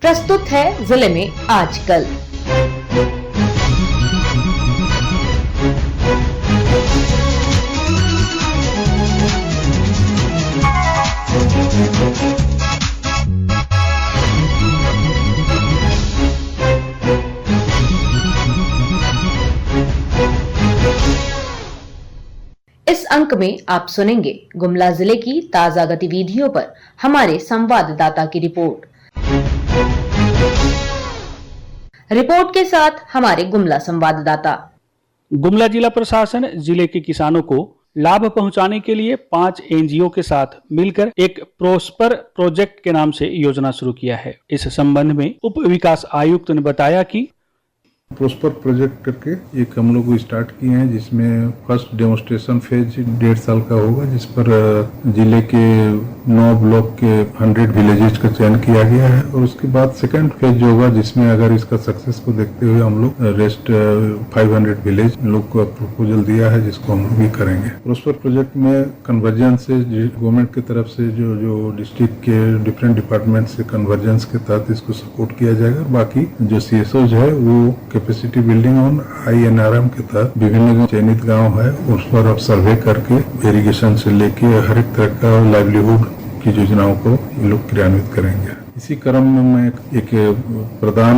प्रस्तुत है जिले में आजकल। इस अंक में आप सुनेंगे गुमला जिले की ताजा गतिविधियों पर हमारे संवाददाता की रिपोर्ट। रिपोर्ट के साथ हमारे गुमला संवाददाता। गुमला जिला प्रशासन जिले के किसानों को लाभ पहुंचाने के लिए 5 एनजीओ के साथ मिलकर एक प्रोस्पर प्रोजेक्ट के नाम से योजना शुरू किया है। इस संबंध में उप विकास आयुक्त ने बताया कि प्रोस्पर प्रोजेक्ट करके एक हम लोग स्टार्ट किए हैं, जिसमें फर्स्ट डेमोन्स्ट्रेशन फेज 1.5 साल का होगा, जिस पर जिले के 9 ब्लॉक के 100 विलेजेस का चयन किया गया है। और उसके बाद सेकंड फेज जो होगा, जिसमें अगर इसका सक्सेस को देखते हुए हम लोग रेस्ट 500 विलेज लोग को प्रपोजल दिया है, जिसको हम लोग भी करेंगे। प्रोस्पर प्रोजेक्ट में कन्वर्जेंस से गवर्नमेंट की तरफ से जो डिस्ट्रिक्ट के डिफरेंट डिपार्टमेंट से कन्वर्जेंस के तहत इसको सपोर्ट किया जाएगा। बाकी जो CSOs है वो कैपेसिटी बिल्डिंग ऑन INRM के तहत विभिन्न चयनित गांव है उस पर अब सर्वे करके इरिगेशन से लेके हर एक तरह का लाइवलीहुड की योजनाओं को ये लोग क्रियान्वित करेंगे। इसी क्रम में मैं एक प्रधान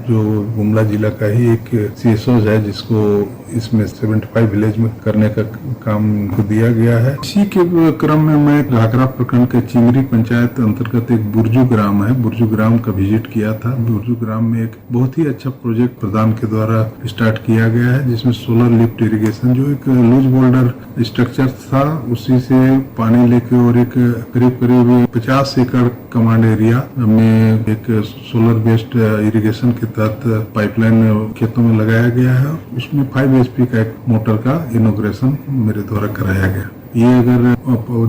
जो गुमला जिला का ही एक CSOs है, जिसको इसमें 75 विलेज में करने का काम को दिया गया है। इसी के क्रम में मैं घाघरा प्रखंड के चिंगरी पंचायत अंतर्गत एक बुरजू ग्राम है, बुरजू ग्राम का विजिट किया था। बुरजू ग्राम में एक बहुत ही अच्छा प्रोजेक्ट प्रधान के द्वारा स्टार्ट किया गया है, जिसमें सोलर लिफ्ट इरिगेशन, जो एक लूज बोल्डर स्ट्रक्चर था, उसी से पानी लेके और एक करीब 50 एकड़ कमांड एरिया में एक सोलर बेस्ड इरिगेशन के तहत पाइपलाइन खेतों में लगाया गया है। उसमें 5 HP का एक मोटर का इनॉग्रेशन मेरे द्वारा कराया गया। ये अगर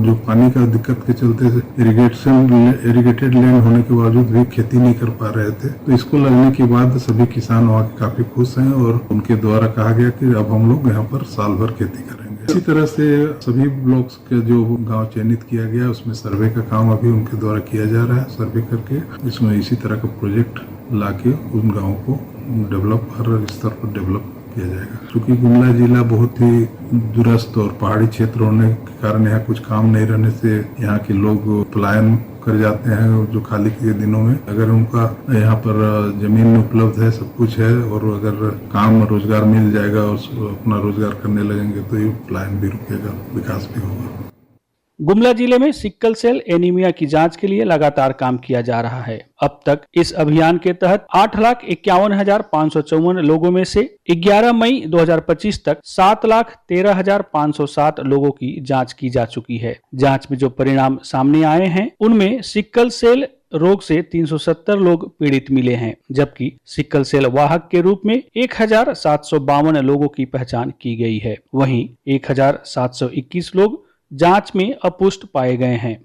जो पानी का दिक्कत के चलते इरिगेटेड लैंड होने के बावजूद भी खेती नहीं कर पा रहे थे, तो इसको लगने के बाद सभी किसान वहाँ के काफी खुश हैं और उनके द्वारा कहा गया कि अब हम लोग यहाँ पर साल भर खेती करेंगे। इसी तरह से सभी ब्लॉक्स के जो गांव चयनित किया गया, उसमें सर्वे का काम अभी उनके द्वारा किया जा रहा है। सर्वे करके इसमें इसी तरह का प्रोजेक्ट लाके उन गाँव को डेवलप हर स्तर पर डेवलप किया जाएगा। क्योंकि गुमला जिला बहुत ही दूरस्थ और पहाड़ी क्षेत्र होने के कारण यहाँ कुछ काम नहीं रहने से यहाँ के लोग पलायन कर जाते हैं। जो खाली के दिनों में अगर उनका यहाँ पर जमीन उपलब्ध है, सब कुछ है, और अगर काम रोजगार मिल जाएगा और अपना रोजगार करने लगेंगे, तो ये पलायन भी रुकेगा, विकास भी होगा। गुमला जिले में सिक्कल सेल एनीमिया की जांच के लिए लगातार काम किया जा रहा है। अब तक इस अभियान के तहत 8,51,554 लोगों में से 11 मई 2025 तक 7,13,507 लोगों की जांच की जा चुकी है। जांच में जो परिणाम सामने आए हैं, उनमें सिक्कल सेल रोग से 370 लोग पीड़ित मिले हैं, जबकि सिक्कल सेल वाहक के रूप में 1,752 लोगों की पहचान की गई है। वहीं 1,721 लोग जांच में अपुष्ट पाए गए हैं।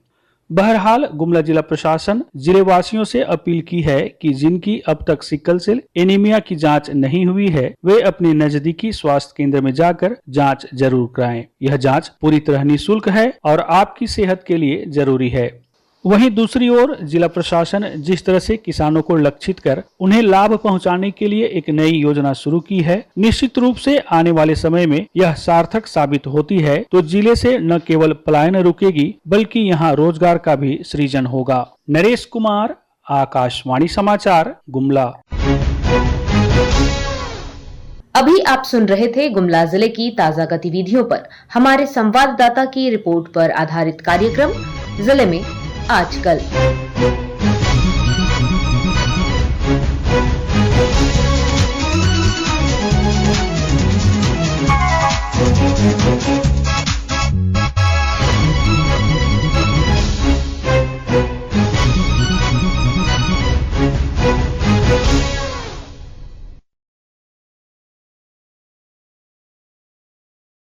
बहरहाल गुमला जिला प्रशासन जिले वासियों से अपील की है कि जिनकी अब तक सिक्कल सेल एनीमिया की जांच नहीं हुई है, वे अपने नजदीकी स्वास्थ्य केंद्र में जाकर जांच जरूर कराएं। यह जांच पूरी तरह निःशुल्क है और आपकी सेहत के लिए जरूरी है। वहीं दूसरी ओर जिला प्रशासन जिस तरह से किसानों को लक्षित कर उन्हें लाभ पहुंचाने के लिए एक नई योजना शुरू की है, निश्चित रूप से आने वाले समय में यह सार्थक साबित होती है तो जिले से न केवल पलायन रुकेगी, बल्कि यहां रोजगार का भी सृजन होगा। नरेश कुमार, आकाशवाणी समाचार, गुमला। अभी आप सुन रहे थे गुमला जिले की ताजा गतिविधियों पर हमारे संवाददाता की रिपोर्ट पर आधारित कार्यक्रम जिले में आजकल।